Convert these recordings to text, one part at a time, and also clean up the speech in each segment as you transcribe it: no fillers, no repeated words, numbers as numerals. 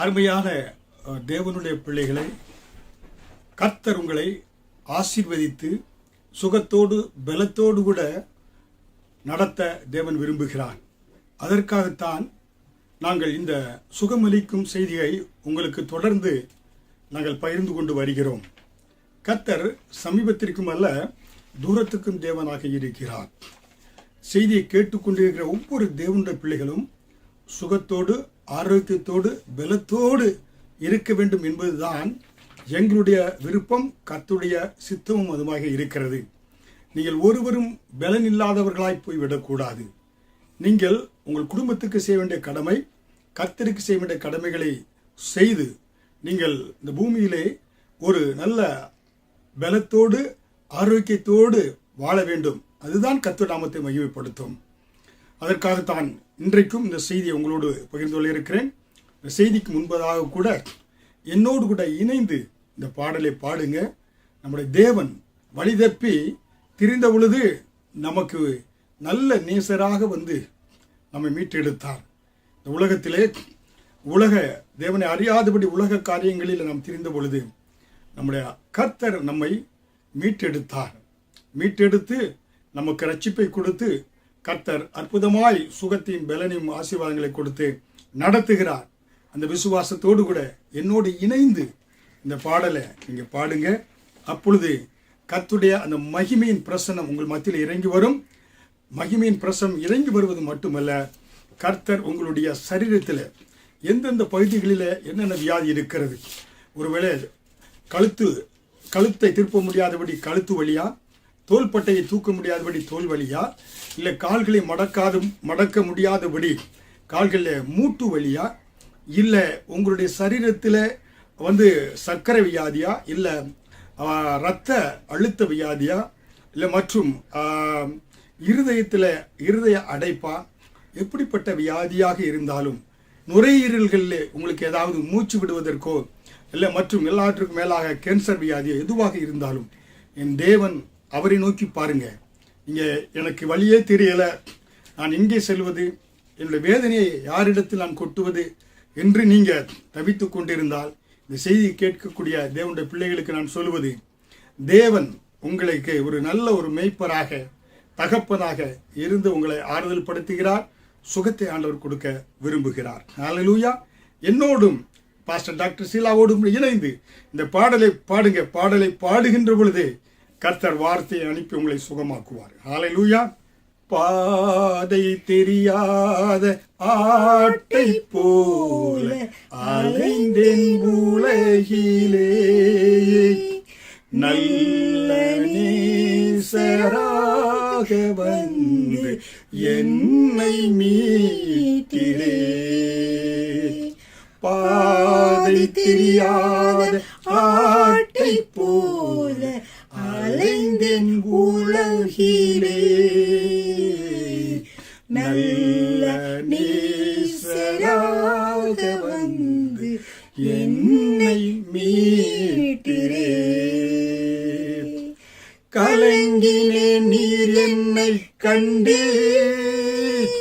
அருமையான தேவனுடைய பிள்ளைகளை, கர்த்தர் உங்களை ஆசீர்வதித்து சுகத்தோடு பலத்தோடு கூட நடத்த தேவன் விரும்புகிறார். அதற்காகத்தான் நாங்கள் இந்த சுகமளிக்கும் செய்தியை உங்களுக்கு தொடர்ந்து நாங்கள் பகிர்ந்து கொண்டு வருகிறோம். கர்த்தர் சமீபத்திற்கும் அல்ல, தூரத்துக்கும் தேவனாக இருக்கிறார். செய்தியை கேட்டுக்கொண்டிருக்கிற ஒவ்வொரு தேவனுடைய பிள்ளைகளும் சுகத்தோடு ஆரோக்கியத்தோடு பலத்தோடு இருக்க வேண்டும் என்பதுதான் எங்களுடைய விருப்பம், கர்த்தருடைய சித்தமும் அதுமாக இருக்கிறது. நீங்கள் ஒருவரும் பலன் இல்லாதவர்களாய் போய்விடக்கூடாது. நீங்கள் உங்கள் குடும்பத்துக்கு செய்ய வேண்டிய கடமை, கர்த்தருக்கு செய்ய வேண்டிய கடமைகளை செய்து நீங்கள் இந்த பூமியிலே ஒரு நல்ல பலத்தோடு ஆரோக்கியத்தோடு வாழ வேண்டும். அதுதான் கர்த்தர் நாமத்தை மகிமைப்படுத்தும். அதற்காகத்தான் இன்றைக்கும் இந்த செய்தியை உங்களோடு பகிர்ந்து கொள்ள இருக்கிறேன். இந்த செய்திக்கு முன்பதாக கூட என்னோடு கூட இணைந்து இந்த பாடலை பாடுங்க. நம்முடைய தேவன் வழி தப்பி திரிந்த பொழுது நமக்கு நல்ல நேசராக வந்து நம்மை மீட்டெடுத்தார். இந்த உலகத்திலே தேவனை அறியாதபடி உலக காரியங்களில் நாம் திரிந்த பொழுது நம்முடைய கர்த்தர் நம்மை மீட்டெடுத்து நமக்கு ரட்சிப்பை கொடுத்து கர்த்தர் அற்புதமாய் சுகத்தையும் பலனையும் ஆசீர்வாதங்களை கொடுத்து நடத்துகிறார். அந்த விசுவாசத்தோடு கூட என்னோடு இணைந்து இந்த பாடலை நீங்கள் பாடுங்க. அப்பொழுது கர்த்தருடைய அந்த மகிமையின் பிரசன்னம் உங்கள் மத்தியில் இறங்கி வரும். மகிமையின் பிரசன்னம் இறங்கி வருவது மட்டுமல்ல, கர்த்தர் உங்களுடைய சரீரத்தில் எந்தெந்த பகுதிகளில் என்னென்ன வியாதி இருக்கிறது, ஒருவேளை கழுத்தை திருப்ப முடியாதபடி கழுத்து வலியா, தோள்பட்டையை தூக்க முடியாதபடி தோல் வலியா, இல்லை கால்களை மடக்க முடியாதபடி கால்களில் மூட்டு வலியா, இல்லை உங்களுடைய சரீரத்தில் சர்க்கரை வியாதியா, இல்லை இரத்த அழுத்த வியாதியா, இல்லை மற்றும் இருதய அடைப்பா, எப்படிப்பட்ட வியாதியாக இருந்தாலும், நுரையீரல்களில் உங்களுக்கு ஏதாவது மூச்சு விடுவதற்கோ இல்லை மற்றும் எல்லாற்றுக்கும் மேலாக கேன்சர் வியாதியோ எதுவாக இருந்தாலும் என் தேவன் அவரை நோக்கி பாருங்க. நீங்கள் எனக்கு வழியே தெரியலை, நான் எங்கே செல்வது, என்னுடைய வேதனையை யாரிடத்தில் நான் கொட்டுவது என்று நீங்கள் தவித்து கொண்டிருந்தால், இந்த செய்தி கேட்கக்கூடிய தேவனுடைய பிள்ளைகளுக்கு நான் சொல்வது, தேவன் உங்களுக்கு ஒரு நல்ல ஒரு மேய்ப்பராக தகப்பனாக இருந்து உங்களை ஆறுதல் படுத்துகிறார். சுகத்தை ஆண்டவர் கொடுக்க விரும்புகிறார். ஹல்லேலூயா. என்னோடும் பாஸ்டர் டாக்டர் சீலாவோடும் இணைந்து இந்த பாடலை பாடுங்க. பாடலை பாடுகின்ற பொழுதே கர்த்தர் வார்த்தையை அனுப்பி உங்களை சுகமாக்குவார். ஹல்லேலூயா. பாதை தெரியாத ஆட்டை போல அலைந்தேன் உலகிலே, நல்ல நேசராக வந்து என்னை மீட்டிலே. பாதை தெரியாத ஆட்டை போல அலைந்தேன் உலகிலே, நல்ல நேசராக வந்து என்னை மீட்டிலே. கலங்கினே நீர் என்னை கண்டீர்,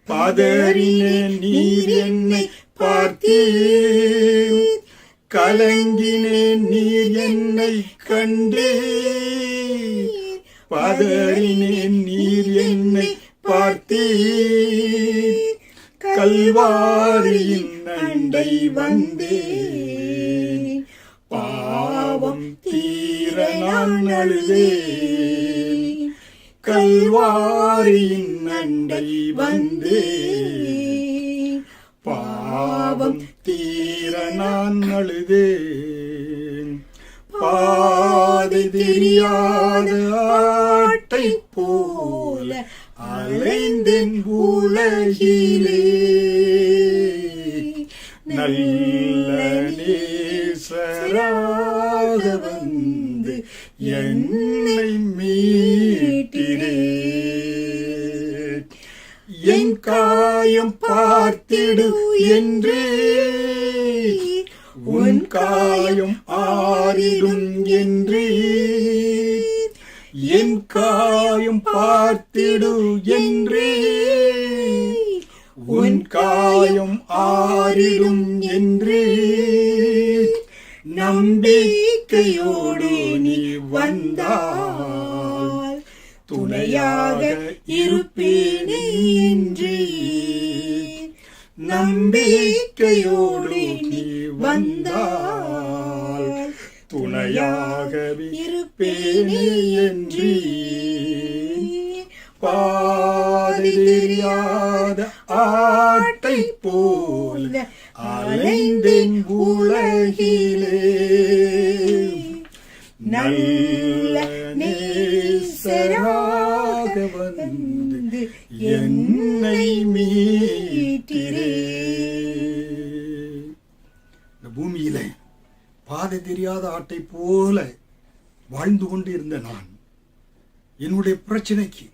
பதறினே நீர் என்னை பார்த்தீர். கலங்கினே நீர் என்னை கண்டீர், பதறினே நீர் என்னை பார்த்தீர். கல்வாரியின் அண்டை வந்தேன், பாவம் தீர நான் அழுதேன். கல்வாரியின் அண்டை வந்தேன், பாவம் தீர நான் அழுதேன். பாதை தெரியாத ஆட்டை போல அலைந்தேன் உலகிலே, நல்ல நேசராக வந்து என்னை மீட்டிலே. என் காயம் பார்த்திடு என்றே, உன் காயம் ஆறிடும் என்றே. என் காயம் பார்த்திடு என்றே, உன் காயம் ஆறிடும் என்று நம்பிக்கையோடு நீ வந்தால் துணையாக இருப்பேனே என்று நம்பிக்கையோடு நீ வந்தால் துணையாக இருப்பேனே என்று பாதை தெரியாத ஆட்டை போல அலைந்தேன் உலகிலே நல்ல நேசராக வந்து என்னை மீட்டிரே. இந்த பூமியில பாதை தெரியாத ஆட்டை போல வாழ்ந்து கொண்டு இருந்த நான் என்னுடைய பிரச்சனைக்கு,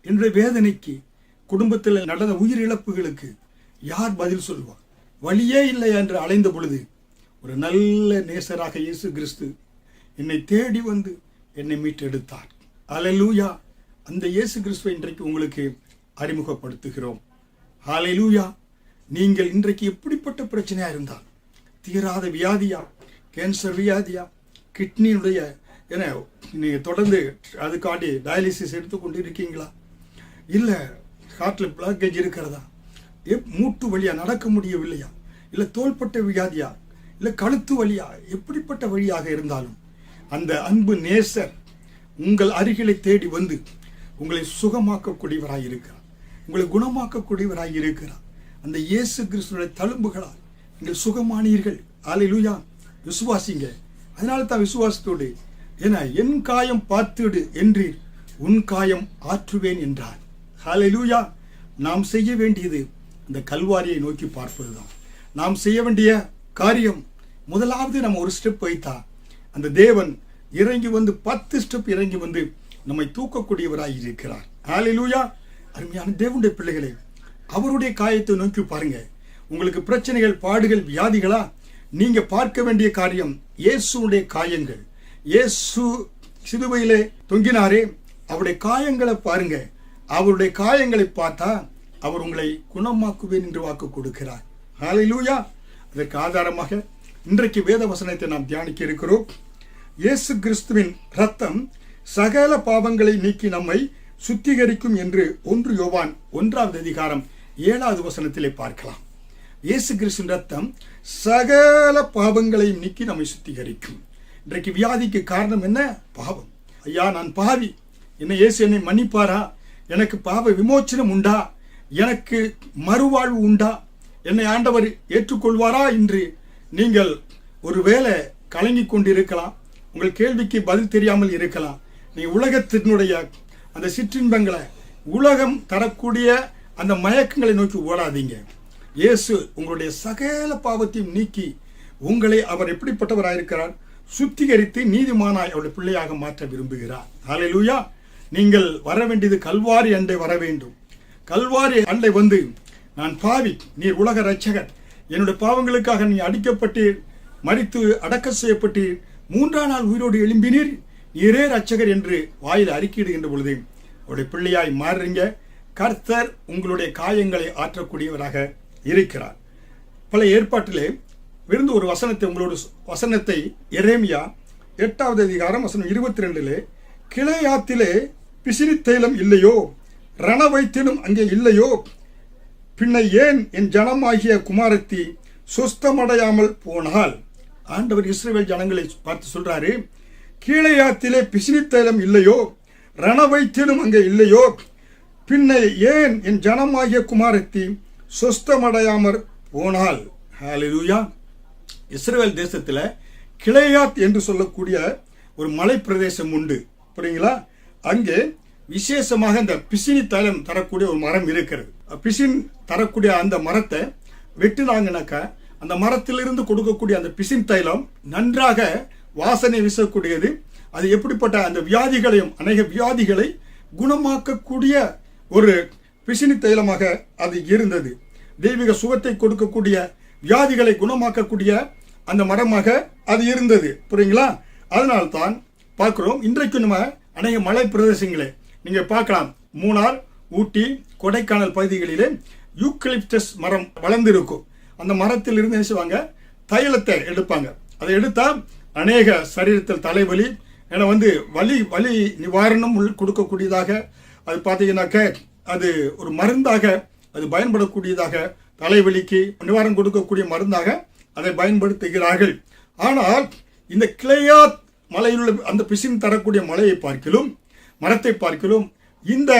என்னுடைய வேதனைக்கு, குடும்பத்தில் நடந்த உயிரிழப்புகளுக்கு யார் பதில் சொல்வார்? வழியே இல்லை என்று அலைந்த பொழுது ஒரு நல்ல நேசராக இயேசு கிறிஸ்து என்னை தேடி வந்து என்னை மீட்டெடுத்தார். ஹல்லேலூயா! அந்த இயேசு கிறிஸ்துவை இன்றைக்கு உங்களுக்கு அறிமுகப்படுத்துகிறோம். ஹல்லேலூயா! நீங்கள் இன்றைக்கு எப்படிப்பட்ட பிரச்சனையா இருந்தால், தீராத வியாதியா, கேன்சர் வியாதியா, கிட்னியுடைய என நீங்கள் தொடர்ந்து அதுக்காண்டி டயாலிசிஸ் எடுத்துக்கொண்டு இருக்கீங்களா? இல்லை ஹார்ட்டில் பிளாக்கேஜ் இருக்கிறதா? மூட்டு வழியா நடக்க முடியவில்லையா? இல்லை தோள்பட்ட வியாதியா? இல்லை கழுத்து வழியா? எப்படிப்பட்ட வழியாக இருந்தாலும் அந்த அன்பு நேசர் உங்கள் அருகிலை தேடி வந்து உங்களை சுகமாக்கக்கூடியவராய் இருக்கிறார், உங்களை குணமாக்கக்கூடியவராய் இருக்கிறார். அந்த இயேசு கிறிஸ்துவினுடைய தழும்புகளால் நீங்கள் சுகமானீர்கள். ஹல்லேலூயா! விசுவாசிங்க. அதனால தான் விசுவாசத்தோடு ஏன்னா என் காயம் பார்த்துடு என்றீர், உன் காயம் ஆற்றுவேன் என்றார். ஹல்லேலூயா! நாம் செய்ய வேண்டியது அந்த கல்வாரியை நோக்கி பார்ப்பதுதான். நாம் செய்ய வேண்டிய காரியம் முதலாவது நம்ம ஒரு ஸ்டெப் வைத்தா அந்த தேவன் இறங்கி வந்து 10 ஸ்டெப் இறங்கி வந்து நம்மை தூக்கக்கூடியவராய் இருக்கிறார். ஹல்லேலூயா! அருமையான தேவனுடைய பிள்ளைகளே, அவருடைய காயத்தை நோக்கி பாருங்க. உங்களுக்கு பிரச்சனைகள், பாடுகள், வியாதிகளா? நீங்க பார்க்க வேண்டிய காரியம் இயேசுடைய காயங்கள். இயேசு சிலுவையிலே தொங்கினாரே, அவருடைய காயங்களை பாருங்க. அவருடைய காயங்களை பார்த்தா அவர் உங்களை குணமாக்குவேன் என்று வாக்கு கொடுக்கிறார். ஹல்லேலூயா! அதற்கு ஆதாரமாக இன்றைக்கு வேத வசனத்தை நாம் தியானிக்க இருக்கிறோம். இயேசு கிறிஸ்துவின் ரத்தம் சகல பாவங்களை நீக்கி நம்மை சுத்திகரிக்கும் என்று 1 யோவான் 1ஆம் அதிகாரம் 7வது வசனத்திலே பார்க்கலாம். இயேசு கிறிஸ்துவின் ரத்தம் சகல பாவங்களையும் நீக்கி நம்மை சுத்திகரிக்கும். இன்றைக்கு வியாதிக்கு காரணம் என்ன? பாவம். ஐயா, நான் பாவி, இயேசு என்னை மன்னிப்பாரா? எனக்கு பாவ விமோச்சனம் உண்டா? எனக்கு மறுவாழ்வு உண்டா? என்னை ஆண்டவர் ஏற்றுக்கொள்வாரா என்று நீங்கள் ஒருவேளை கலங்கிக் கொண்டிருக்கலாம். உங்கள் கேள்விக்கு பதில் தெரியாமல் இருக்கலாம். நீ உலகத்தினுடைய அந்த சிற்றின்பங்களை, உலகம் தரக்கூடிய அந்த மயக்கங்களை நோக்கி ஓடாதீங்க. இயேசு உங்களுடைய சகல பாவத்தையும் நீக்கி உங்களை அவர் எப்படிப்பட்டவராயிருக்கிறார்? சுத்திகரித்து நீதிமானாய் அவருடைய பிள்ளையாக மாற்ற விரும்புகிறார். ஹல்லேலூயா! நீங்கள் வர வேண்டியது கல்வாரி அண்டை வர வேண்டும். கல்வாரி அண்டை வந்து, நான் பாவி, நீர் உலக இரட்சகர், என்னுடைய பாவங்களுக்காக நீ அடிக்கப்பட்டு மரித்து அடக்க செய்யப்பட்டு 3ஆம் நாள் உயிரோடு எழும்பினீர், நீரே இரட்சகர் என்று வாயில் அறிக்கையிடுகின்ற பொழுது அவருடைய பிள்ளையாய் மாறுறீங்க. கர்த்தர் உங்களுடைய காயங்களை ஆற்றக்கூடியவராக இருக்கிறார். பல ஏற்பாட்டிலே விருந்து ஒரு வசனத்தை உங்களோட வசனத்தை எரேமியா 8வது அதிகாரம் வசனம் 22 கிளையாத்திலே பிசினி தைலம் இல்லையோ, ரணவைத்திலும் அங்கே இல்லையோ, பின்ன ஏன் என் ஜனமாகிய குமாரத்தி சுஸ்தமடையாமல் போனால்? ஆண்டவர் இஸ்ரவேல் ஜனங்களை பார்த்து சொல்றாரு, கீழையாத்திலே பிசினி தைலம் இல்லையோ, ரணவைத்திலும் அங்கே இல்லையோ, பின்ன ஏன் என் ஜனமாகிய குமாரத்தி சுஸ்தமடையாமல் போனால்? ஹல்லேலூயா! இஸ்ரவேல் தேசத்தில் கிளையாத் என்று சொல்லக்கூடிய ஒரு மலை பிரதேசம் உண்டு. புரியுங்களா? அங்கே விசேஷமாக இந்த பிசினி தைலம் தரக்கூடிய ஒரு மரம் இருக்கிறது. பிசின் தரக்கூடிய அந்த மரத்தை வெட்டினாங்கனாக்கா அந்த மரத்திலிருந்து கொடுக்கக்கூடிய அந்த பிசின் தைலம் நன்றாக வாசனை வீசக்கூடியது. அது எப்படிப்பட்ட அந்த வியாதிகளையும், அநேக வியாதிகளை குணமாக்கக்கூடிய ஒரு பிசினி தைலமாக அது இருந்தது. தெய்வீக சுகத்தை கொடுக்கக்கூடிய, வியாதிகளை குணமாக்கக்கூடிய அந்த மரமாக அது இருந்தது. புரியுங்களா? அதனால்தான் பார்க்கிறோம், இன்றைக்கு நம்ம அநேக மலை பிரதேசங்களே நீங்க பார்க்கலாம். மூணார், ஊட்டி, கொடைக்கானல் பகுதிகளிலே யூக்கலிப்டஸ் மரம் வளர்ந்து இருக்கும். அந்த மரத்தில் இருந்து என்ன செய்வாங்க, தைலத்தை எடுப்பாங்க. அதை எடுத்தா அநேக சரீரத்தில் தலைவலி என வலி நிவாரணம் கொடுக்கக்கூடியதாக, அது பார்த்தீங்கன்னாக்க அது ஒரு மருந்தாக அது பயன்படக்கூடியதாக, தலைவலிக்கு நிவாரணம் கொடுக்கக்கூடிய மருந்தாக அதை பயன்படுத்துகிறார்கள். ஆனால் இந்த கிளையாத் மலையில் உள்ள அந்த பிசின் தரக்கூடிய மரத்தை பார்க்கிலும் இந்த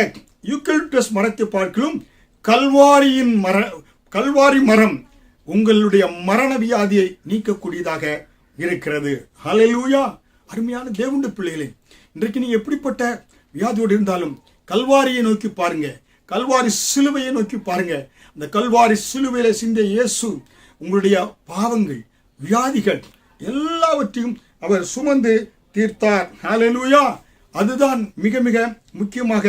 யூக்கலிப்டஸ் மரத்தை பார்க்கிலும் கல்வாரி மரம் உங்களுடைய மரண வியாதியை நீக்கக்கூடியதாக இருக்கிறது. ஹல்லேலூயா! அருமையான தேவனுடைய பிள்ளைகளே, இன்றைக்கு நீங்க எப்படிப்பட்ட வியாதியோடு இருந்தாலும் கல்வாரியை நோக்கி பாருங்க, கல்வாரி சிலுவையை நோக்கி பாருங்க. அந்த கல்வாரி சிலுவையில சிந்திய இயேசு உங்களுடைய பாவங்கள், வியாதிகள் எல்லாவற்றையும் அவர் சுமந்து தீர்த்தார். ஹல்லேலூயா! அதுதான் மிக மிக முக்கியமாக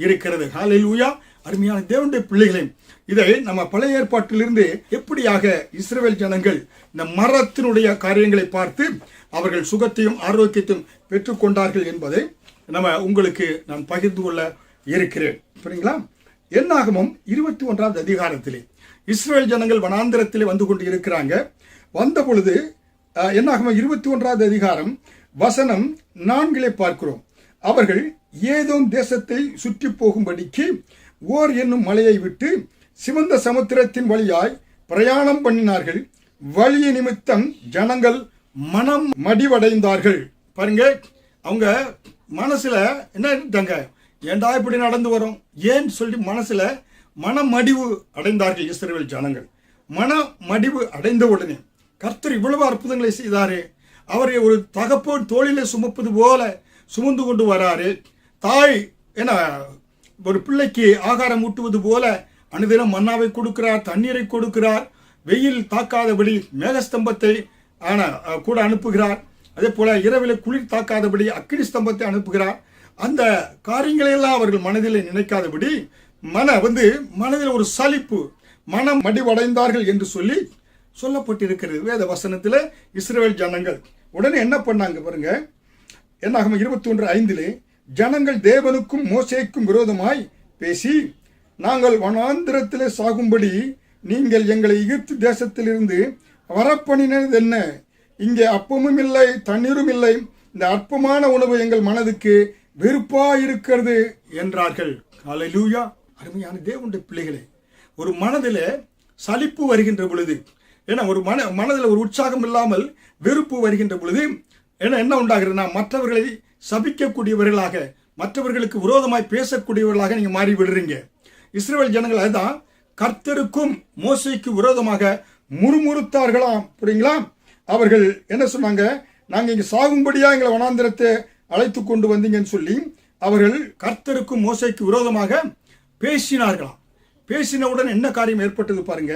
இருக்கிறது. ஹல்லேலூயா! அருமையான தேவனுடைய பிள்ளைகளே, இதை நம்ம பழைய ஏற்பாட்டிலிருந்து எப்படியாக இஸ்ரவேல் ஜனங்கள் இந்த மரத்தினுடைய காரியங்களை பார்த்து அவர்கள் சுகத்தையும் ஆரோக்கியத்தையும் பெற்றுக்கொண்டார்கள் என்பதை உங்களுக்கு நான் பகிர்ந்து கொள்ள இருக்கிறேன். சரிங்களா? என்னாகமம் 21வது அதிகாரத்திலே இஸ்ரவேல் ஜனங்கள் வனாந்திரத்திலே வந்து கொண்டு இருக்கிறாங்க. வந்த பொழுது என்னாகமம் 21வது அதிகாரம் வசனம் 4 பார்க்கிறோம். அவர்கள் ஏதோம் தேசத்தை சுற்றி போகும்படிக்கு ஓர் என்னும் மலையை விட்டு சிவந்த சமுத்திரத்தின் வழியாய் பிரயாணம் பண்ணினார்கள். வழிய நிமித்தம் ஜனங்கள் மனம் மடிவடைந்தார்கள். பாருங்க, அவங்க மனசுல என்ன இருந்தாங்க, ஏண்டா இப்படி நடந்து வரும் ஏன் சொல்லி மனசுல மனமடிவு அடைந்தார்கள். இஸ்ரவேல் ஜனங்கள் மனமடிவு அடைந்த உடனே கர்த்தர் இவ்வளவு அற்புதங்களை செய்தாரே, அவரை ஒரு தகப்போன் தோளிலே சுமப்பது போல சுமந்து கொண்டு வராரு. தாய் என்ன ஒரு பிள்ளைக்கு ஆகாரம் ஊட்டுவது போல அனுதினம் மன்னாவை கொடுக்கிறார், தண்ணீரை கொடுக்கிறார், வெயில் தாக்காதபடி மேகஸ்தம்பத்தை கூட அனுப்புகிறார். அதே போல இரவில் குளிர் தாக்காதபடி அக்கினி ஸ்தம்பத்தை அனுப்புகிறார். அந்த காரியங்களையெல்லாம் அவர்கள் மனதில் நினைக்காதபடி மனதில் ஒரு சலிப்பு, மனம் மடிவடைந்தார்கள் என்று சொல்லி சொல்லப்பட்டிருக்கிறது வேத வசனத்தில். இஸ்ரவேல் ஜனங்கள் உடனே என்ன பண்ணாங்க பாருங்க. என்னாகும் 21:5 ஜனங்கள் தேவனுக்கும் மோசேக்கும் விரோதமாய் பேசி, நாங்கள் வனாந்திரத்திலே சாகும்படி நீங்கள் எங்களை எகிப்து தேசத்திலிருந்து வரப்பண்ணினது என்ன? இங்கே அப்பமும் இல்லை, தண்ணீரும் இல்லை. இந்த அற்பமான உணவு எங்கள் மனதுக்கு வெறுப்பாயிருக்கிறது என்றார்கள். ஹல்லேலூயா! அருமையான தேவனுடைய பிள்ளைகளே, ஒரு மனதில் சலிப்பு வருகின்ற பொழுது, ஏன்னா ஒரு மனதில் ஒரு உற்சாகம் இல்லாமல் வெறுப்பு வருகின்ற பொழுது என்ன உண்டாகிறதுனா, மற்றவர்களை சபிக்கக்கூடியவர்களாக, மற்றவர்களுக்கு விரோதமாய் பேசக்கூடியவர்களாக நீங்க மாறி விடுறீங்க. இஸ்ரவேல் ஜனங்கள் அதுதான் கர்த்தருக்கும் மோசேக்கு விரோதமாக முறுமுறுத்தார்களாம். புரியுங்களா? அவர்கள் என்ன சொன்னாங்க, நாங்க இங்க சாகும்படியா எங்களை வனாந்திரத்தை அழைத்து கொண்டு வந்தீங்கன்னு சொல்லி அவர்கள் கர்த்தருக்கும் மோசேக்கு விரோதமாக பேசினார்களாம். பேசினவுடன் என்ன காரியம் ஏற்பட்டது பாருங்க.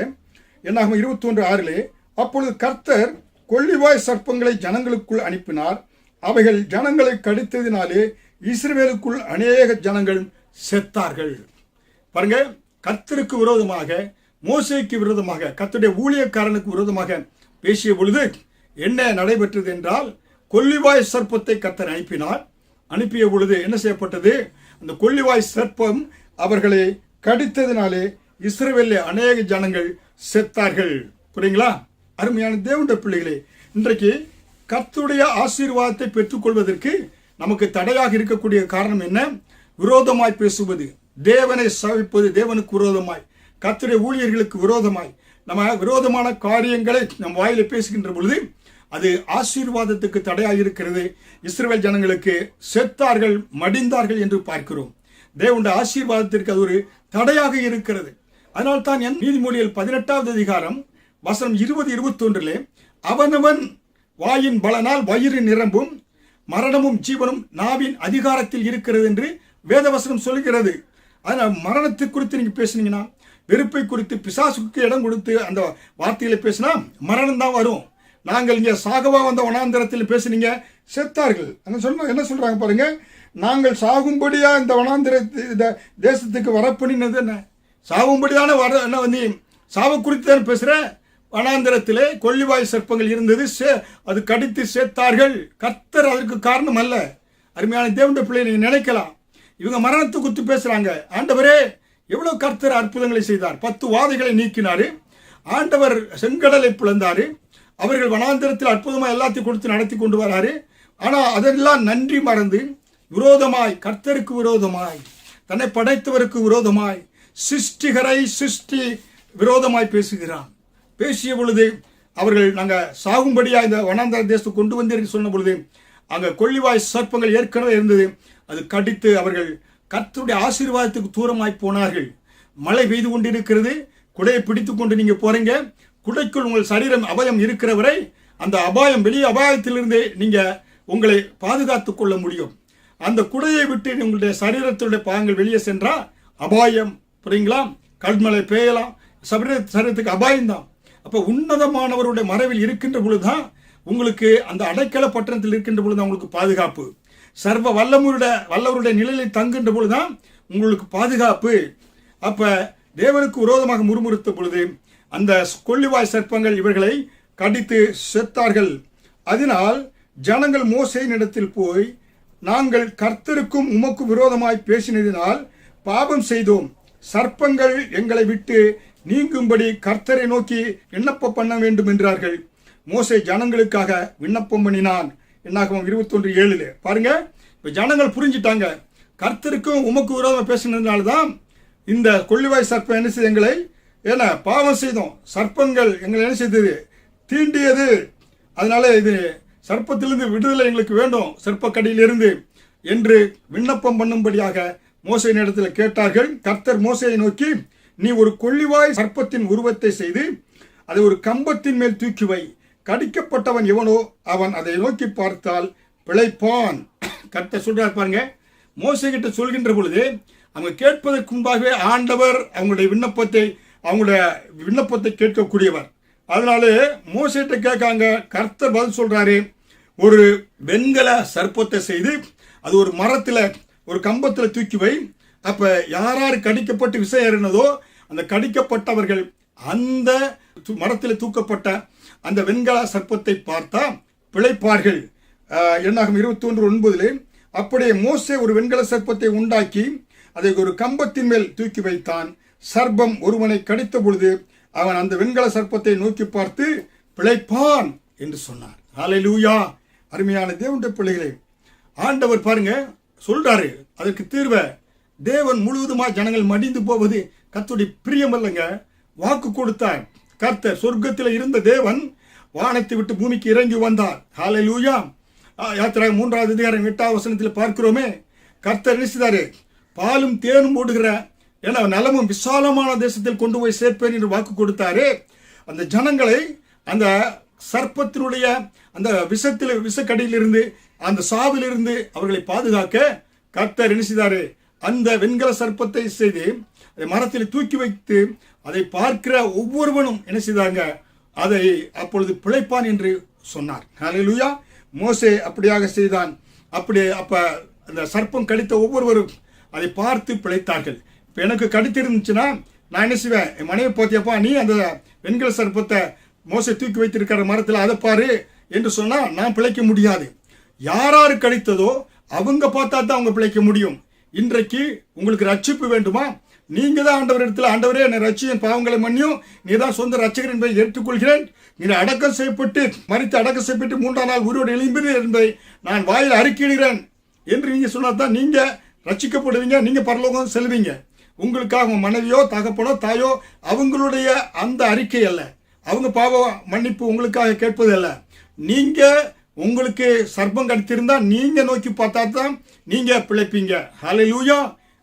என்னாகும் 21:6 அப்பொழுது கர்த்தர் கொள்ளிவாய் சர்ப்பங்களை ஜனங்களுக்குள் அனுப்பினார். அவைகள் ஜனங்களை கடித்ததினாலே இஸ்ரவேலுக்குள் அநேக ஜனங்கள் செத்தார்கள். பாருங்க, கர்த்தருக்கு விரோதமாக, மோசேக்கு விரோதமாக, கர்த்தருடைய ஊழியக்காரனுக்கு விரோதமாக பேசிய பொழுது என்ன நடைபெற்றது என்றால், கொள்ளிவாய் சர்ப்பத்தை கர்த்தர் அனுப்பினார். அனுப்பிய பொழுது என்ன செய்யப்பட்டது, அந்த கொள்ளிவாய் சர்ப்பம் அவர்களை கடித்ததினாலே இஸ்ரவேலிலே அநேக ஜனங்கள் செத்தார்கள். புரியுங்களா? அருமையான தேவனுடைய பிள்ளைகளே, இன்றைக்கு கர்த்தருடைய ஆசீர்வாதத்தை பெற்றுக்கொள்வதற்கு நமக்கு தடையாக இருக்கக்கூடிய காரணம் என்ன? விரோதமாய் பேசுவது, தேவனை சவிப்பது, தேவனுக்கு விரோதமாய், கர்த்தருடைய ஊழியர்களுக்கு விரோதமாய் நம்ம விரோதமான காரியங்களை நம் வாயில பேசுகின்ற பொழுது அது ஆசீர்வாதத்துக்கு தடையாக இருக்கிறது. இஸ்ரவேல் ஜனங்களுக்கு செத்தார்கள், மடிந்தார்கள் என்று பார்க்கிறோம். தேவனுடைய ஆசீர்வாதத்திற்கு அது ஒரு தடையாக இருக்கிறது. அதனால் தான் நீதிமொழிகள் 18வது அதிகாரம் வசனம் 20-21 அவனவன் வாயின் பலனால் வயிறு நிரம்பும், மரணமும் ஜீவனும் நாவின் அதிகாரத்தில் இருக்கிறது என்று வேதவசனம் சொல்கிறது. அதனால் மரணத்தை குறித்து நீங்க பேசுனீங்கன்னா, வெறுப்பை குறித்து, பிசாசுக்கு இடம் கொடுத்து அந்த வார்த்தைகளை பேசினா மரணம் தான் வரும். நாங்கள் இங்க சாகவா வந்த வனாந்திரத்தில் பேசுனீங்க, செத்தார்கள். என்ன சொல்றாங்க பாருங்க, நாங்கள் சாகும்படியா இந்த வனாந்திர தேசத்துக்கு வரப்பண்ணினது என்ன? சாகும்படியான என்ன சாவ குறித்து தான் பேசுற. வனாந்திரத்திலே கொள்ளிவாய் சர்ப்பங்கள் இருந்தது, அது கடித்து சேர்த்தார்கள். கர்த்தர் அதற்கு காரணம் அல்ல. அருமையான தேவனுடைய பிள்ளை, நீங்க நினைக்கலாம், இவங்க மரணத்தை குறித்து பேசுறாங்க, ஆண்டவரே எவ்வளவு கர்த்தர் அற்புதங்களை செய்தார். 10 வாதைகளை நீக்கினாரு. ஆண்டவர் செங்கடலை பிளந்தாரு. அவர்கள் வனாந்திரத்தில் அற்புதமாக எல்லாத்தையும் கொடுத்து நடத்தி கொண்டு வராரு. ஆனால் அதெல்லாம் நன்றி மறந்து விரோதமாய், கர்த்தருக்கு விரோதமாய், தன்னை படைத்தவருக்கு விரோதமாய், சிருஷ்டிகரை சிருஷ்டி விரோதமாய் பேசுகிறான். பேசிய பொழுது அவர்கள் நாங்கள் சாகும்படியா இந்த வனாந்தர தேசத்துக்கு கொண்டு வந்தீர்கள் சொன்ன பொழுது அங்கே கொள்ளிவாய் சர்ப்பங்கள் ஏற்கனவே இருந்தது. அது கடித்து அவர்கள் கர்த்தருடைய ஆசீர்வாதத்துக்கு தூரமாய் போனார்கள். மழை பெய்து கொண்டிருக்கிறது. குடையை பிடித்து கொண்டு நீங்க போறீங்க. குடைக்குள் உங்கள் சரீரம் அபாயம் இருக்கிற வரை அந்த அபாயம், வெளியே அபாயத்திலிருந்து நீங்க உங்களை பாதுகாத்துக் கொள்ள முடியும். அந்த குடையை விட்டு உங்களுடைய சரீரத்தினுடைய பாகங்கள் வெளியே சென்றா அபாயம். புரியுங்களா? கல்மழை பெய்யலாம். சரீரத்துக்கு அபாயம்தான். அப்போ உன்னதமானவருடைய மறைவில் இருக்கின்ற பொழுதுதான் உங்களுக்கு, அந்த அடைக்கல பட்டணத்தில் இருக்கின்ற பொழுதுதான் உங்களுக்கு பாதுகாப்பு. சர்வ வல்லவருடைய நிலையில் தங்குகின்ற பொழுதுதான் உங்களுக்கு பாதுகாப்பு. அப்ப தேவனுக்கு விரோதமாக முறுமுறுத்த பொழுது அந்த கொள்ளிவாய் சர்ப்பங்கள் இவர்களை கடித்து செத்தார்கள். அதனால் ஜனங்கள் மோசேயின் இடத்தில் போய், நாங்கள் கர்த்தருக்கும் உமக்கு விரோதமாய் பேசினதினால் பாவம் செய்தோம். சர்ப்பங்கள் எங்களை விட்டு நீங்கும்படி கர்த்தரை நோக்கி விண்ணப்பம் பண்ண வேண்டும் என்றார்கள். மோசே ஜனங்களுக்காக விண்ணப்பம் பண்ணினான். என்னாகும் 21:7 பாருங்க. இப்ப ஜனங்கள் புரிஞ்சிட்டாங்க, கர்த்தருக்கும் உமக்கு விரோதமாக பேசினதுனால்தான் இந்த கொள்ளிவாய் சர்ப்பம் என்ன செய்து எங்களை பாவம் செய்தோம். சர்ப்பங்கள் எங்களை என்ன செய்தது? தீண்டியது. அதனால இது சர்ப்பத்திலிருந்து விடுதலை எங்களுக்கு வேண்டும், சர்ப்பக்கடியிலிருந்து என்று விண்ணப்பம் பண்ணும்படியாக மோசேயின் இடத்துல கேட்டார்கள். கர்த்தர் மோசேயை நோக்கி, நீ ஒரு கொள்ளிவாய் சர்ப்பத்தின் உருவத்தை செய்து அதை ஒரு கம்பத்தின் மேல் தூக்கி வை. கடிக்கப்பட்டவன் எவனோ அவன் அதை நோக்கி பார்த்தால் பிழைப்பான். கர்த்தர் சொல்றார் பாருங்க. மோசே கிட்ட சொல்கின்ற பொழுது அவங்க கேட்பதற்கு முன்பாகவே ஆண்டவர் அவங்களுடைய விண்ணப்பத்தை கேட்கக்கூடியவர். அதனால மோசேட்ட கேட்காங்க. கர்த்தர் பதில் சொல்றாரு, ஒரு வெண்கல சர்ப்பத்தை செய்து அது ஒரு மரத்துல, ஒரு கம்பத்துல தூக்கி வை. அப்ப யார் கடிக்கப்பட்டு விஷம் ஏறினதோ அந்த கடிக்கப்பட்டவர்கள் அந்த மரத்தில் தூக்கப்பட்ட அந்த வெண்கல சர்ப்பத்தை பார்த்தா பிழைப்பார்கள். என்னாகும் 21:9 அப்படியே மோசே ஒரு வெண்கல சர்ப்பத்தை உண்டாக்கி அதை ஒரு கம்பத்தின் மேல் தூக்கி வைத்தான். சர்ப்பம் ஒருவனை கடித்த பொழுது அவன் அந்த வெண்கல சர்ப்பத்தை நோக்கி பார்த்து பிழைப்பான் என்று சொன்னார். ஹல்லேலூயா. அருமையான தேவனுடைய பிள்ளைகளே, ஆண்டவர் பாருங்க சொல்றாரு அதற்கு தீர்வை. தேவன் முழுவதுமா ஜனங்கள் மடிந்து போவது கர்த்தருடைய பிரியமல்லங்க. வாக்கு கொடுத்தார். கர்த்தர் சொர்க்கத்தில் இருந்த தேவன் வானத்தை விட்டு பூமிக்கு இறங்கி வந்தார். ஹல்லேலூயா. யாத்திரை 3:8 பார்க்கிறோமே. கர்த்தர் நினைச்சாரு, பாலும் தேனும் ஓடுகிற நலமும் விசாலமான தேசத்தில் கொண்டு போய் சேர்ப்பேன் என்று வாக்கு கொடுத்தாரு. அந்த ஜனங்களை அந்த சர்ப்பத்தினுடைய அந்த விஷக்கடியிலிருந்து, அந்த சாவிலிருந்து அவர்களை பாதுகாக்க கர்த்தர் என்ன செய்தாரு? அந்த வெண்கல சர்ப்பத்தை செய்து அதை மரத்தில் தூக்கி வைத்து அதை பார்க்கிற ஒவ்வொருவனும் என்ன செய்தாங்க? அதை அப்பொழுது பிழைப்பான் என்று சொன்னார். ஹல்லேலூயா. மோசே அப்படியாக செய்தான். அப்ப அந்த சர்ப்பம் கடித்த ஒவ்வொருவரும் அதை பார்த்து பிழைத்தார்கள். இப்போ எனக்கு கடித்திருந்துச்சுன்னா நான் என்ன செய்வேன்? என் மனைவி பார்த்தியப்பா, நீ அந்த வெண்கல சர்ப்பத்தை மோசே தூக்கி வைத்திருக்கிற மரத்தில் அதை பாரு என்று சொன்னா நான் பிழைக்க முடியாது. யாராரு கடித்ததோ அவங்க பார்த்தா தான் அவங்க பிழைக்க முடியும். இன்றைக்கு உங்களுக்கு ரட்சிப்பு வேண்டுமா? நீங்க தான் ஆண்டவர் இடத்துல, ஆண்டவரே என்னை ரட்சியும், பாவங்களை மன்னியும், நீ தான் சொந்த ரட்சகர் என்பதை ஏற்றுக்கொள்கிறேன், நீ அடக்கம் செய்யப்பட்டு மரித்து அடக்கம் செய்யப்பட்டு 3ஆம் நாள் உயிரோடு எழும்பினீர் என்பதை நான் வாயில் அறிக்கையிடுகிறேன் என்று நீங்க சொன்னாதான் நீங்க ரட்சிக்கப்படுவீங்க, நீங்க பரலோகம் செல்வீங்க. உங்களுக்காக உங்க மனைவியோ தகப்பனோ தாயோ அவங்களுடைய அந்த அறிக்கை அல்ல, அவங்க பாவ மன்னிப்பு உங்களுக்காக கேட்பது அல்ல. நீங்க உங்களுக்கு சர்ப்பம் கடித்திருந்தா நீங்க நோக்கி பார்த்தா தான் நீங்க பிழைப்பீங்க. ஹல்லேலூயா.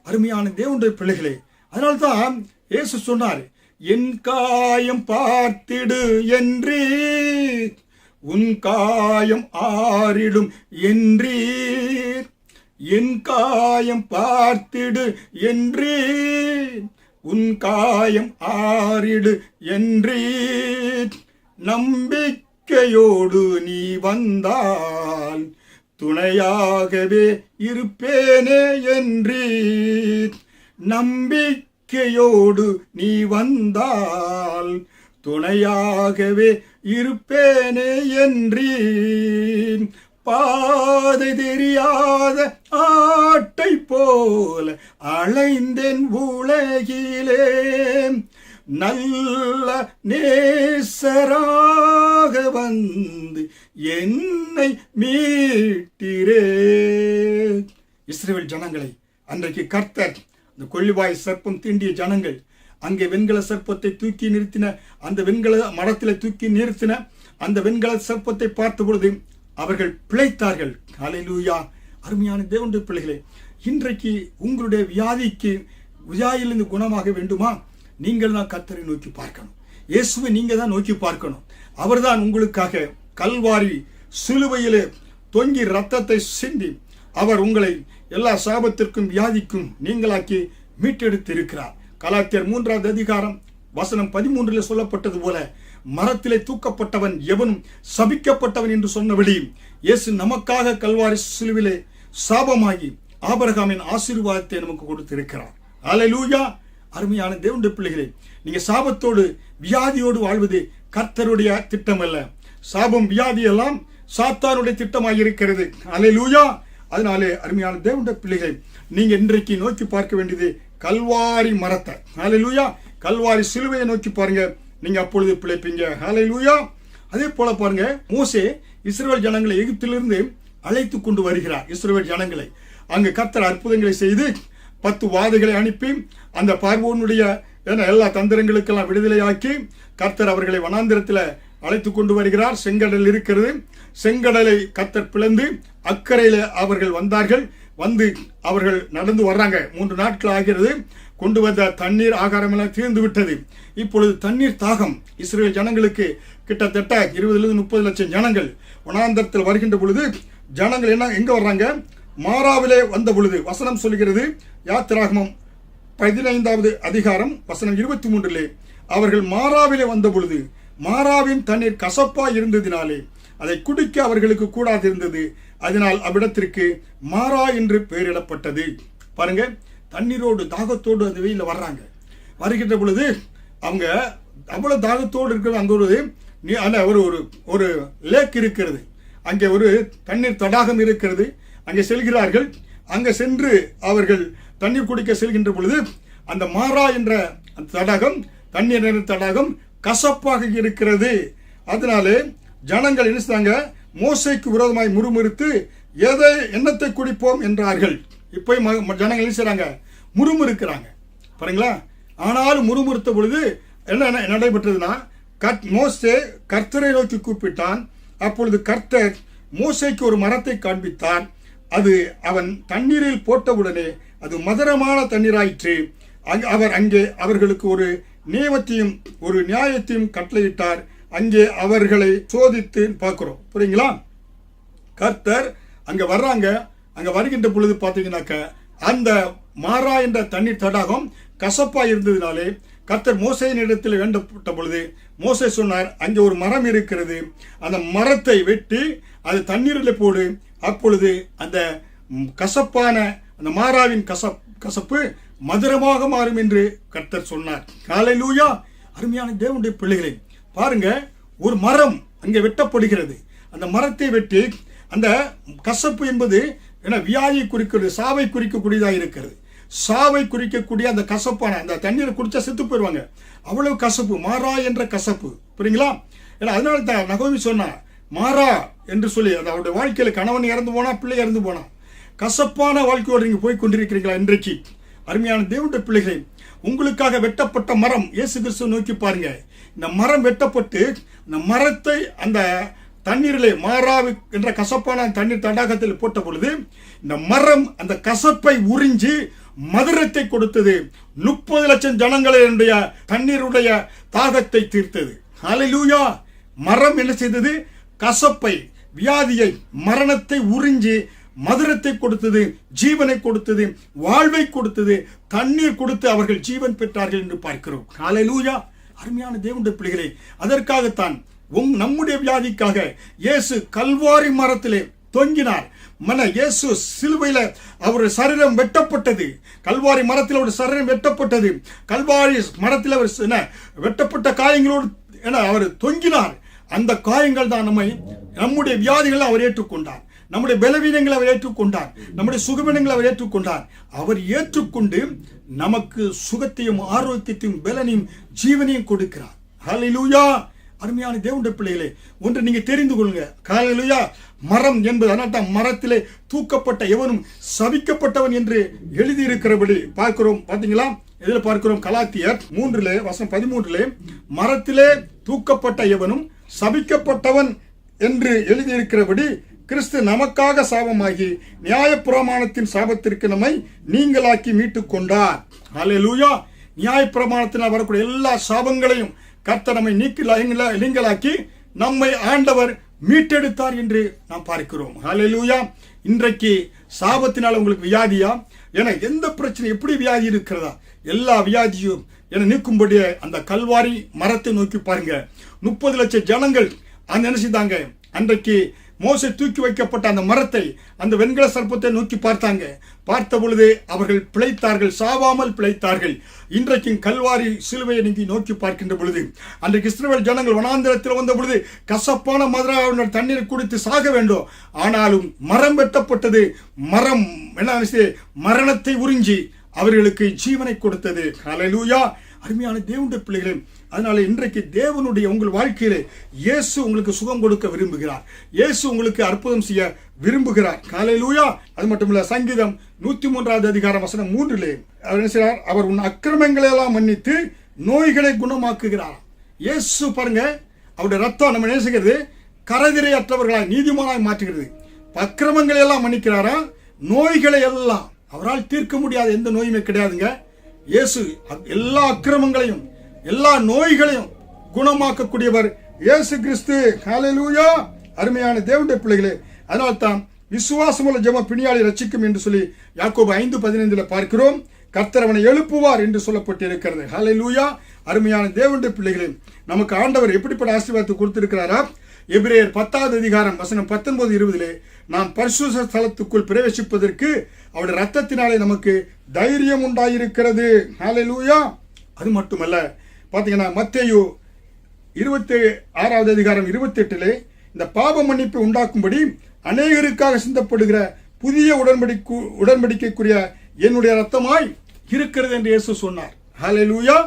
அருமையான தேவனுடைய பிள்ளைகளே, அதனால்தான் இயேசு சொன்னார், என் காயம் பார்த்திடு என்றீர், உன் காயம் ஆறிடும் என்றீர். என் காயம் பார்த்திடு என்றீர், உன் காயம் ஆறிடு என்றீர். நம்பிக்கையோடு நீ வந்தால் துணையாகவே இருப்பேனே என்றீர். நம்பிக்கையோடு நீ வந்தால் துணையாகவே இருப்பேனே என்றீர். பாதை தெரியாத ஆட்டை போல அலைந்தேன் உலகிலே, நல்ல நேசராக வந்து என்னை மீட்டிரே. இஸ்ரவேல் ஜனங்களை அன்றைக்கு கர்த்தர் அந்த கொள்ளிவாய் சர்ப்பம் தீண்டிய ஜனங்கள் அங்கே வெண்கல சர்ப்பத்தை தூக்கி நிறுத்தின, அந்த வெண்கல மரத்தில் தூக்கி நிறுத்தின அந்த வெண்கல சர்ப்பத்தை பார்த்த பொழுது அவர்கள் பிழைத்தார்கள். ஹல்லேலூயா. அருமையான தேவனுடைய பிள்ளைகளே, இன்றைக்கு உங்களுடைய வியாதியிலிருந்து குணமாக வேண்டுமா? நீங்கள் தான் கர்த்தரை நோக்கி பார்க்கணும். இயேசுவை நீங்க தான் நோக்கி பார்க்கணும். அவர்தான் உங்களுக்காக கல்வாரி சிலுவையிலே தொங்கி ரத்தத்தை சிந்தி அவர் உங்களை எல்லா சாபத்திற்கும் வியாதிக்கும் நீங்களாக்கி மீட்டெடுத்து இருக்கிறார். கலாத்தியர் 3வது அதிகாரம் வசனம் 13 சொல்லப்பட்டது போல, மரத்திலே தூக்கப்பட்டவன் எவனும் சபிக்கப்பட்டவன் என்று சொன்னபடி இயேசு நமக்காக கல்வாரி சிலுவிலே சாபமாகி ஆபிரகாமின் ஆசீர்வாதத்தை நமக்கு கொடுத்திருக்கிறார். ஹல்லேலூயா. அருமையான தேவனுடைய பிள்ளைகளே, நீங்க சாபத்தோடு வியாதியோடு வாழ்வது கர்த்தருடைய திட்டம் அல்ல. சாபம் வியாதி எல்லாம் சாத்தானுடைய திட்டமாக இருக்கிறது. ஹல்லேலூயா. அதனாலே அருமையான தேவனுடைய பிள்ளைகளை, நீங்க இன்றைக்கு நோக்கி பார்க்க வேண்டியது கல்வாரி மரத்தை. ஹல்லேலூயா. கல்வாரி சிலுவையை நோக்கி பாருங்க, நீங்க அப்பொழுது பிழைப்பீங்க. ஹல்லேலூயா. அதே போல பாருங்க, மோசே இஸ்ரவேல் ஜனங்களை எகிப்திலிருந்து அழைத்து கொண்டு வருகிறார். இஸ்ரவேல் ஜனங்களை அங்கு கர்த்தர் அற்புதங்களை செய்து 10 வாதைகளை அனுப்பி அந்த பார்வோனுடைய எல்லா தந்திரங்களுக்கெல்லாம் விடுதலையாக்கி கர்த்தர் அவர்களை வனாந்திரத்தில் அழைத்து கொண்டு வருகிறார். செங்கடல் இருக்கிறது. செங்கடலை கர்த்தர் பிளந்து அக்கறையில் அவர்கள் வந்தார்கள். வந்து அவர்கள் நடந்து வர்றாங்க. 3 நாட்கள் ஆகிறது. கொண்டு வந்த தண்ணீர் ஆகாரம் எல்லாம் தீர்ந்து விட்டது. இப்பொழுது தண்ணீர் தாகம் இஸ்ரவேல் ஜனங்களுக்கு கிட்டத்தட்ட 20-30 லட்சம் ஜனங்கள் வனாந்தரத்தில் வருகின்ற பொழுது ஜனங்கள் எங்க வர்றாங்க? மாராவிலே வந்த பொழுது வசனம் சொல்கிறது, யாத்திராகமம் 15வது அதிகாரம் வசனம் 23 அவர்கள் மாராவிலே வந்த பொழுது மாராவின் தண்ணீர் கசப்பா இருந்ததினாலே அதை குடிக்க அவர்களுக்கு கூடாது இருந்தது. அதனால் அவ்விடத்திற்கு மாரா என்று பெயரிடப்பட்டது. பாருங்க, தண்ணீரோடு தாகத்தோடு அந்த வெயில வர்றாங்க. வருகின்ற பொழுது அவங்க அவ்வளவு தாகத்தோடு இருக்கிறது. அங்க ஒரு லேக் இருக்கிறது, அங்கே ஒரு தண்ணீர் தடாகம் இருக்கிறது. அங்கே செல்கிறார்கள். அங்கே சென்று அவர்கள் தண்ணீர் குடிக்க செல்கின்ற பொழுது அந்த மாரா என்ற அந்த தடாகம், தண்ணீர் நிறைந்த தடாகம் கசப்பாக இருக்கிறது. அதனாலே ஜனங்கள் என்ன செய்தாங்க? மோசேக்கு விரோதமாய் முறுமுறுத்து என்னத்தை குடிப்போம் என்றார்கள். இப்போ ஜனங்கள் என்ன செய்றாங்க? முறுமுறுக்கிறாங்க. பாருங்களா. ஆனாலும் முறுமுறுத்த பொழுது என்ன நடைபெற்றதுன்னா, மோசே கர்த்தரை நோக்கி கூப்பிட்டான். அப்பொழுது கர்த்தர் மோசேக்கு ஒரு மரத்தை காண்பித்தார். அது அவன் தண்ணீரில் போட்டவுடனே அது மதுரமான தண்ணீராயிற்று. அவர் அங்கே அவர்களுக்கு ஒரு நியமத்தையும் ஒரு நியாயத்தையும் கட்டளையிட்டார். அங்கே அவர்களை சோதித்து பார்க்கிறோம். புரியுங்களா? கர்த்தர் அங்க வர்றாங்க. அங்க வருகின்ற பொழுது பார்த்தீங்கன்னாக்க அந்த மாரா என்ற தண்ணீர் தடாகம் கசப்பா இருந்ததினாலே கர்த்தர் மோசேயின் இடத்தில் வேண்டப்பட்ட பொழுது மோசே சொன்னார், அங்கே ஒரு மரம் இருக்கிறது, அந்த மரத்தை வெட்டி அது தண்ணீரில் போடு. அப்பொழுது அந்த கசப்பான அந்த மாராவின் கசப்பு மதுரமாக மாறும் என்று கர்த்தர் சொன்னார். ஹல்லேலூயா. அருமையான தேவனுடைய பிள்ளைகளை பாருங்க, ஒரு மரம் அங்கே வெட்டப்படுகிறது. அந்த மரத்தை வெட்டி அந்த கசப்பு என்பது வியாதியை குறிக்கிறது, சாவை குறிக்கக்கூடியதாக இருக்கிறது. சாவை குறிக்கக்கூடிய அந்த கசப்பான அந்த தண்ணீரை குடிச்சா செத்து போயிடுவாங்க. அவ்வளவு கசப்பு, மாறா என்ற கசப்பு. புரியுங்களா? அதனால தான் நகோமி சொன்னா மாறா என்று சொல்லி, அது அவருடைய வாழ்க்கையில கணவன் இறந்து போனா, பிள்ளை இறந்து போனா, கசப்பான வாழ்க்கையோடு நீங்க போய் கொண்டிருக்கிறீங்களா இன்றைக்கு? அருமையான தேவனுடைய பிள்ளைகளை, உங்களுக்காக வெட்டப்பட்ட மரம் இயேசு கிறிஸ்துவை நோக்கி பாருங்க. இந்த மரம் வெட்டப்பட்டு இந்த மரத்தை அந்த தண்ணீரிலே மாறாவு என்ற கசப்பான தண்ணீர் தடாகத்தில் போட்ட பொழுது இந்த மரம் அந்த கசப்பை உறிஞ்சி மதுரத்தை கொடுத்தது. 30 லட்சம் ஜனங்களுடைய தண்ணீருடைய தாகத்தை தீர்த்தது. ஹல்லேலூயா. மரம் என்ன செய்தது? கசப்பை, வியாதியை, மரணத்தை உறிஞ்சி மதுரத்தை கொடுத்தது, ஜீவனை கொடுத்தது, வாழ்வை கொடுத்தது, தண்ணீர் கொடுத்து அவர்கள் ஜீவன் பெற்றார்கள் என்று பார்க்கிறோம். ஹல்லேலூயா. அருமையான தேவனுடைய பிள்ளைகளே, அதற்காகத்தான் நம்முடைய வியாதிக்காக இயேசு கல்வாரி மரத்திலே தொங்கினார். இயேசு சிலுவையில அவருடைய சரீரம் வெட்டப்பட்டது. கல்வாரி மரத்தில் ஒரு சரீரம் வெட்டப்பட்டது. கல்வாரி மரத்தில் அவர் வெட்டப்பட்ட காயங்களோடு அவர் தொங்கினார். அந்த காயங்கள் தான் நம்முடைய வியாதிகளை அவர் ஏற்றுக்கொண்டார். நம்முடைய பலவீனங்களை அவர் ஏற்றுக்கொண்டார், நம்முடைய சுகவீனங்களை அவர் ஏற்றுக்கொண்டார். அவர் ஏற்றுக்கொண்டு நமக்கு சுகத்தையும் ஆரோக்கியத்தையும் பலனையும் ஜீவனையும் கொடுக்கிறார். ஹல்லேலூயா. அருமையான தேவனுடைய பிள்ளைகளே, ஒன்று நீங்க தெரிந்து கொள்ளுங்க. ஹல்லேலூயா. மரம் என்பது அதனால்தான் மரத்திலே தூக்கப்பட்ட எவனும் சபிக்கப்பட்டவன் என்று எழுதியிருக்கிறபடி பார்க்கிறோம். பாத்தீங்களா? இதில் பார்க்கிறோம் கலாத்தியர் 3:13 மரத்திலே தூக்கப்பட்ட எவனும் சபிக்கப்பட்டவன் என்று எழுதியிருக்கிறபடி கிறிஸ்து நமக்காக சாபமாகி நியாயப்பிரமாணத்தின் சாபத்திற்கு நம்மை நீங்களாக்கி மீட்டுக் கொண்டார். ஹல்லேலூயா. நியாயப்பிரமாணத்தினால் வரக்கூடிய எல்லா சாபங்களையும் கர்த்தர் நம்மை நீங்களாக்கி நம்மை ஆண்டவர் மீட்டெடுத்தார் என்று நாம் பார்க்கிறோம். ஹல்லேலூயா. இன்றைக்கு சாபத்தினால் உங்களுக்கு வியாதியா? என எந்த பிரச்சனை எப்படி வியாதி இருக்கிறதா? எல்லா வியாதியும் என நீக்கும்படிய அந்த கல்வாரி மரத்தை நோக்கி பாருங்க. 30 லட்சம் ஜனங்கள் அந்த என்ன செய்தாங்க? அன்றைக்கு மோசே தூக்கி வைக்கப்பட்ட அந்த மரத்தை, அந்த வெண்கல சர்ப்பத்தை நோக்கி பார்த்தாங்க. பார்த்த பொழுது அவர்கள் பிழைத்தார்கள், சாவாமல் பிழைத்தார்கள். இன்றைக்கும் கல்வாரி சிலுவையை நீங்கி நோக்கி பார்க்கின்ற பொழுது, அன்றைக்கு இஸ்ரவேல் ஜனங்கள் வனாந்திரத்தில் வந்த பொழுது கசப்பான மதுராவுடன் தண்ணீர் குடித்து சாக வேண்டும். ஆனாலும் மரம் வெட்டப்பட்டது. மரம் என்ன மரணத்தை உறிஞ்சி அவர்களுக்கு ஜீவனை கொடுத்தது. ஹல்லேலூயா. அருமையான தேவனுடைய பிள்ளைகளே, அதனால இன்றைக்கு தேவனுடைய உங்கள் வாழ்க்கையிலே இயேசு உங்களுக்கு சுகம் கொடுக்க விரும்புகிறார். இயேசு உங்களுக்கு அற்புதம் செய்ய விரும்புகிறார். ஹல்லேலூயா. அது மட்டுமல்ல, சங்கீதம் 103:3 அவர் என்ன செய்கிறார்? அவர் உன் அக்கிரமங்களை எல்லாம் மன்னித்து நோய்களை குணமாக்குகிறார். இயேசு பாருங்க, அவருடைய ரத்தம் நம்ம நேசிக்கிறது கரைதிரையற்றவர்களாய் நீதிமானாய் மாற்றுகிறது. அக்கிரமங்களை எல்லாம் மன்னிக்கிறாரா? நோய்களை எல்லாம் அவரால் தீர்க்க முடியாத எந்த நோயுமே கிடையாதுங்க. இயேசு எல்லா அக்கிரமங்களையும் எல்லா நோய்களையும் குணமாக்கக்கூடியவர் இயேசு கிறிஸ்து. ஹல்லேலூயா. அருமையான தேவனுடைய பிள்ளைகளே, அதனால்தான் விசுவாசமுள்ள ஜெபம் பிணியாளை ரட்சிக்கும் என்று சொல்லி யாக்கோபு 5:15 பார்க்கிறோம். கர்த்தர் அவனை எழுப்புவார் என்று சொல்லப்பட்டிருக்கிறது. ஹல்லேலூயா. அருமையான தேவனுடைய பிள்ளைகளே, நமக்கு ஆண்டவர் எப்படிப்பட்ட ஆசீர்வாதத்தை கொடுத்திருக்கிறாரா? எபிரேயர் 10:19-20 நாம் பரிசுத்த ஸ்தலத்துக்குள் பிரவேசிப்பதற்கு அவருடைய ரத்தத்தினாலே நமக்கு தைரியம் உண்டாயிருக்கிறது. ஹல்லேலூயா. அது மட்டுமல்ல, பாத்தீங்கன்னா மத்தேயு 26:28 இந்த பாவ மன்னிப்பை உண்டாக்கும்படி அநேகருக்காக சிந்தப்படுகிற புதிய உடன்படிக்கைக்குரிய என்னுடைய ரத்தமாய் இருக்கிறது என்று இயேசு சொன்னார். ஹல்லேலூயா.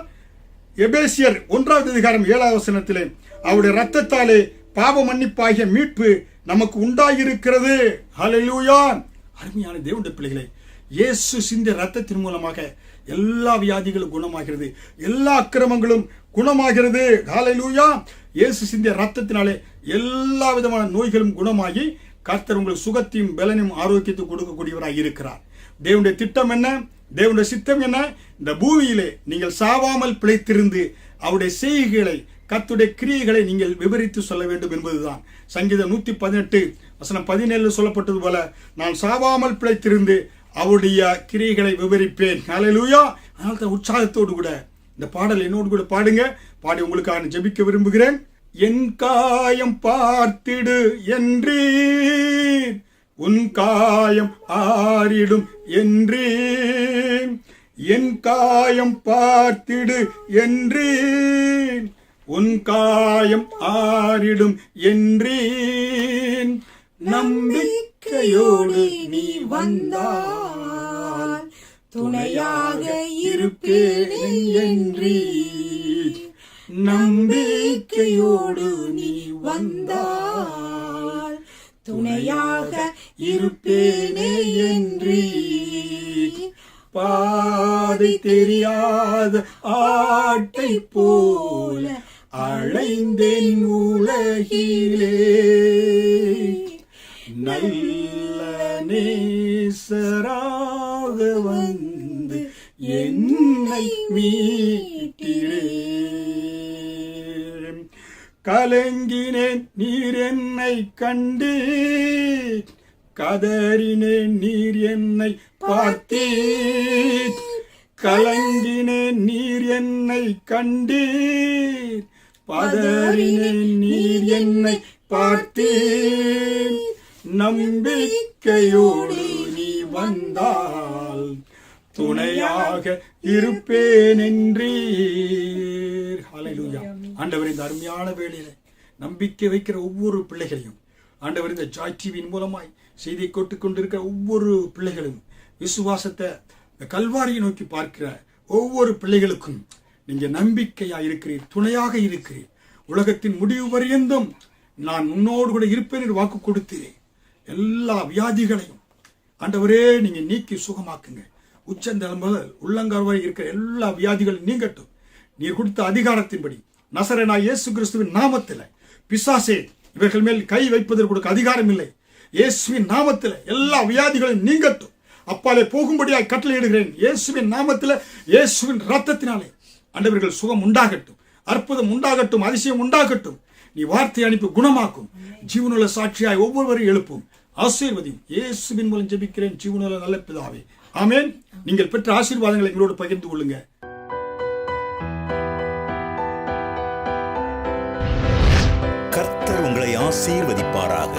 எபேசியர் 1:7 அவருடைய ரத்தத்தாலே பாவ மன்னிப்பாகிய மீட்பு நமக்கு உண்டாயிருக்கிறது. ஹல்லேலூயா. அருமையான தேவனுடைய பிள்ளைகளே, இயேசு சிந்திய ரத்தத்தின் மூலமாக எல்லா வியாதிகளும் குணமாகிறது, எல்லா அக்கிரமங்களும் குணமாகிறது. ஹல்லேலூயா. இயேசு சிந்திய ரத்தத்தினாலே எல்லா விதமான நோய்களும் குணமாகி கர்த்தர் உங்களுக்கு சுகத்தையும் பலனையும் ஆரோக்கியத்தையும் கொடுக்கக்கூடியவராக இருக்கிறார். தேவனுடைய திட்டம் என்ன? தேவனுடைய சித்தம் என்ன? இந்த பூமியிலே நீங்கள் சாவாமல் பிழைத்திருந்து அவருடைய செய்கைகளை, கர்த்தருடைய கிரியைகளை நீங்கள் விவரித்து சொல்ல வேண்டும் என்பதுதான். சங்கீதம் 118:17 சொல்லப்பட்டது போல, நான் சாவாமல் பிழைத்திருந்து அவருடைய கிரியைகளை விவரிப்பேன். ஹல்லேலூயா. அதனால தான் உற்சாகத்தோடு கூட இந்த பாடல் என்னோடு கூட பாடுங்க. பாடி உங்களுக்காக ஜெபிக்க விரும்புகிறேன். என் காயம் பார்த்திடு என்றீர், உன் காயம் ஆறிடும் என்றீர். என் காயம் பார்த்திடு என்றீர், உன் காயம் ஆறிடும் என்றீன். நம்பிக்கையோடு நீ வந்தால் துணையாக இருப்பேன் என்றீர். நம்பிக்கையோடு நீ வந்தால் துணையாக இருப்பேனே என்றீர். பாதை தெரியாத ஆட்டை போல அழைந்தேன் உலகிலே, நல்ல நேசராக வந்து என்னை மீட்டிலே. கலங்கினேன் நீர் என்னை கண்டீர், கதறினேன் நீர் என்னை பார்த்தீர். கலங்கினேன் நீர் என்னை கண்டீர், பதறினேன் நீர் என்னை பார்த்தீர். நம்பிக்கையோடு நீ வந்தால் துணையாக இருப்பேன் என்றீர். ஹல்லேலூயா. ஆண்டவர், இந்த அருமையான வேளையில நம்பிக்கை வைக்கிற ஒவ்வொரு பிள்ளைகளையும் ஆண்டவர் இந்த ஜாய் டிவியின் மூலமாய் செய்தியை கொண்டிருக்கிற ஒவ்வொரு பிள்ளைகளும் விசுவாசத்தை கல்வாரியை நோக்கி பார்க்கிற ஒவ்வொரு பிள்ளைகளுக்கும் நீங்க நம்பிக்கையா இருக்கிறீர், துணையாக இருக்கிறீர். உலகத்தின் முடிவு பரியந்தம் நான் உன்னோடு கூட இருப்பேன் என்று வாக்கு கொடுத்தீரே. எல்லா வியாதிகளையும் ஆண்டவரே நீங்க நீக்கி சுகமாக்குங்க. உச்சந்தலை முதல் உள்ளங்கால் வரை இருக்கிற எல்லா வியாதிகளும் நீங்கட்டும். நீர் கொடுத்த அதிகாரத்தின்படி நசரேயனாகிய இயேசு கிறிஸ்துவின் நாமத்தில் பிசாசே இவர்கள் மேல் கை வைப்பதற்கு கொடுக்க அதிகாரம் இல்லை. இயேசுவின் நாமத்தில் எல்லா வியாதிகளும் நீங்கட்டும். அப்பாலே போகும்படியாய் கட்டளையிடுகிறேன். இயேசுவின் நாமத்தில், இயேசுவின் ரத்தத்தினாலே ஆண்டவர்கள் சுகம் உண்டாகட்டும், அற்புதம் உண்டாகட்டும், அதிசயம் உண்டாகட்டும். நீ வார்த்தை அனுப்பி குணமாக்கும். ஜீவனுள்ள சாட்சியாய் ஒவ்வொருவரையும் எழுப்பும், ஆசீர்வதியும். இயேசுவின் மூலம் ஜெபிக்கிறேன் ஜீவனுள்ள நல்ல பிதாவே, ஆமென். நீங்கள் பெற்ற ஆசீர்வாதங்களை எங்களோடு பகிர்ந்து கொள்ளுங்க. கர்த்தர் உங்களை ஆசீர்வதிப்பாராக.